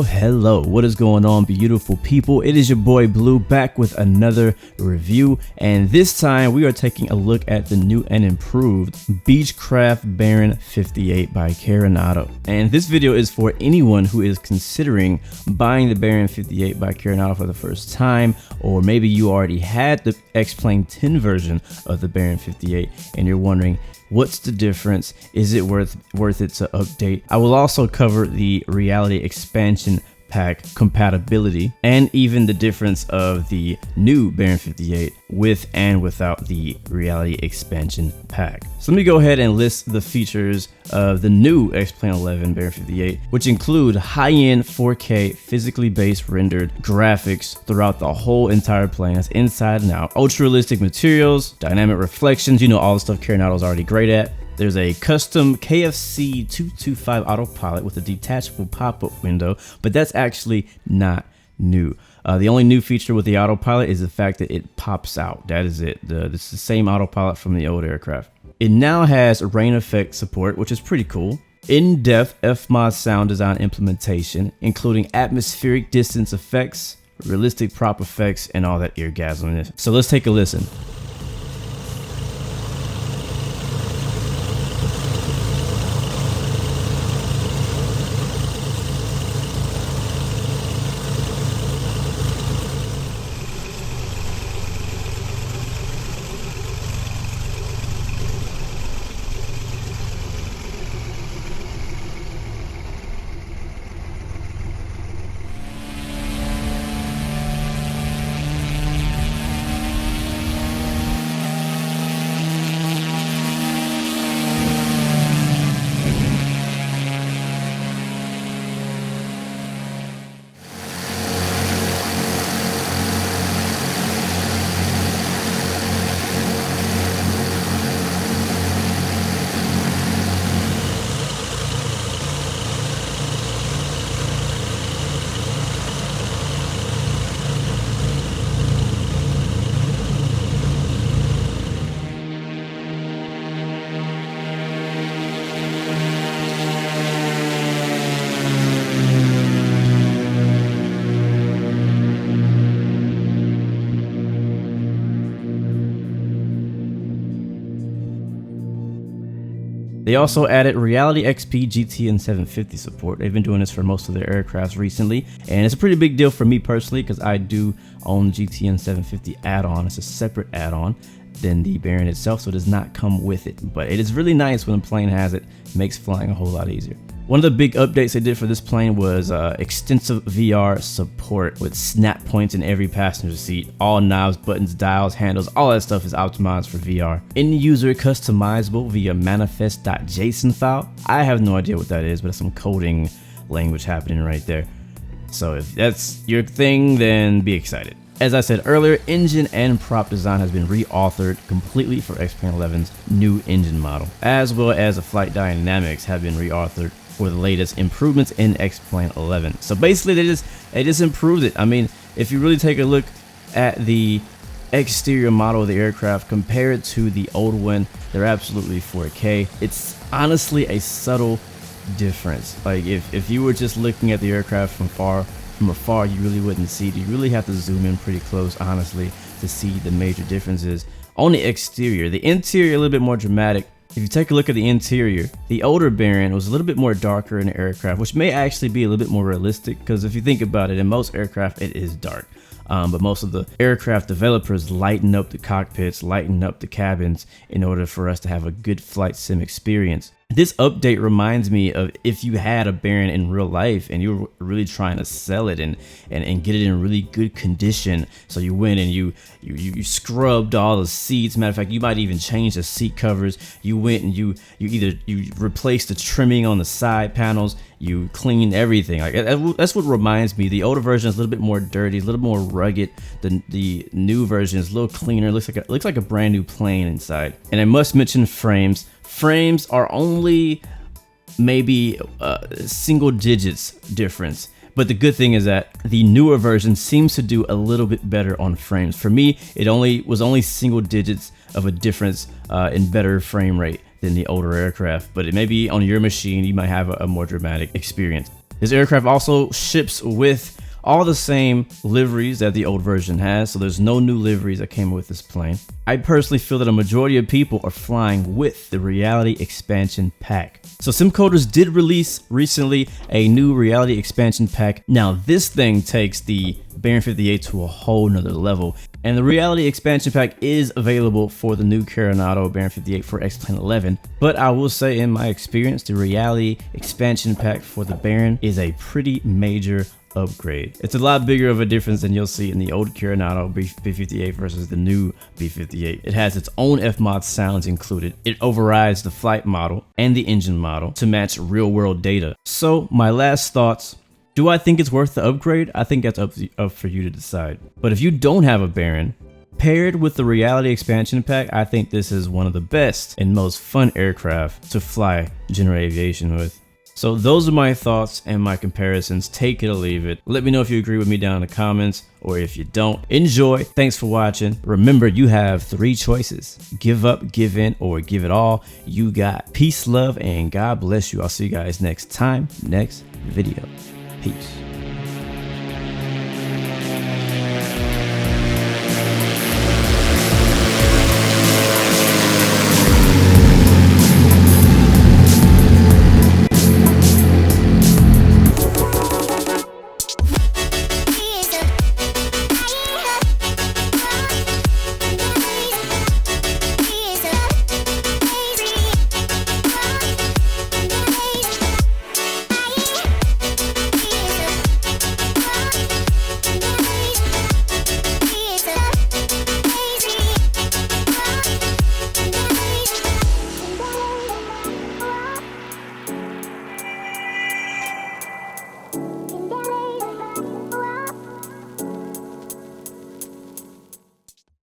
Hello, what is going on, beautiful people? It is your boy Blue back with another review, and this time we are taking a look at the new and improved Beechcraft Baron 58 by Carenado. And this video is for anyone who is considering buying the Baron 58 by Carenado for the first time, or maybe you already had the X-Plane 10 version of the Baron 58 and you're wondering, what's the difference? Is it worth it to update? I will also cover the Reality Expansion Pack compatibility and even the difference of the new Baron 58 with and without the Reality Expansion Pack. So let me go ahead and list the features of the new X-Plane 11 Baron 58, which include high-end 4K physically based rendered graphics throughout the whole entire plane, that's inside and out, ultra-realistic materials, dynamic reflections, you know, all the stuff Carenado's already great at. There's a custom KFC 225 autopilot with a detachable pop-up window, but that's actually not new. The only new feature with the autopilot is the fact that it pops out. That is it. It's the same autopilot from the old aircraft. It now has rain effect support, which is pretty cool. In-depth FMOD sound design implementation, including atmospheric distance effects, realistic prop effects, and all that eargasm. So let's take a listen. They also added Reality Xp Gtn 750 support. They've been doing this for most of their aircrafts recently, and it's a pretty big deal for me personally because I do own GTN 750 add-on. It's a separate add-on than the Baron itself, so it does not come with it. But it is really nice when a plane has it. It makes flying a whole lot easier. One of the big updates they did for this plane was extensive VR support with snap points in every passenger seat. All knobs, buttons, dials, handles, all that stuff is optimized for VR. In-user customizable via manifest.json file. I have no idea what that is, but it's some coding language happening right there. So if that's your thing, then be excited. As I said earlier, engine and prop design has been reauthored completely for X-Plane 11's new engine model, as well as the flight dynamics have been reauthored for the latest improvements in X-Plane 11. So basically they just improved it. I mean, if you really take a look at the exterior model of the aircraft compared to the old one, they're absolutely 4K. It's honestly a subtle difference. Like if you were just looking at the aircraft from afar, you really wouldn't see it. You really have to zoom in pretty close, honestly, to see the major differences on the exterior. The interior a little bit more dramatic. If you take a look at the interior, the older Baron was a little bit more darker in the aircraft, which may actually be a little bit more realistic, because if you think about it, in most aircraft it is dark. But most of the aircraft developers lighten up the cockpits, lighten up the cabins in order for us to have a good flight sim experience. This update reminds me of if you had a Baron in real life and you were really trying to sell it and get it in really good condition. So you went and you scrubbed all the seats. Matter of fact, you might even change the seat covers. You went and you replaced the trimming on the side panels. You cleaned everything. Like that's what reminds me. The older version is a little bit more dirty, a little more rugged. The new version is a little cleaner. Looks like a brand new plane inside. And I must mention frames. Frames are only maybe single digits difference. But the good thing is that the newer version seems to do a little bit better on frames. For me, it was only single digits of a difference in better frame rate than the older aircraft. But it may be on your machine, you might have a more dramatic experience. This aircraft also ships with all the same liveries that the old version has, so there's no new liveries that came with this plane. I personally feel that a majority of people are flying with the Reality Expansion Pack. So SimCoders did release recently a new Reality Expansion Pack. Now this thing takes the Baron 58 to a whole nother level. And the Reality Expansion Pack is available for the new Carenado Baron 58 for X-Plane 11. But I will say, in my experience, the Reality Expansion Pack for the Baron is a pretty major upgrade. It's a lot bigger of a difference than you'll see in the old Carenado B58 versus the new B58. It has its own FMOD sounds included. It overrides the flight model and the engine model to match real world data. So my last thoughts. Do I think it's worth the upgrade? I think that's up for you to decide. But if you don't have a Baron, paired with the Reality Expansion Pack, I think this is one of the best and most fun aircraft to fly general aviation with. So those are my thoughts and my comparisons. Take it or leave it. Let me know if you agree with me down in the comments, or if you don't. Enjoy. Thanks for watching. Remember, you have 3 choices: give up, give in, or give it all you got. Peace, love, and God bless you. I'll see you guys next time, next video. Peace.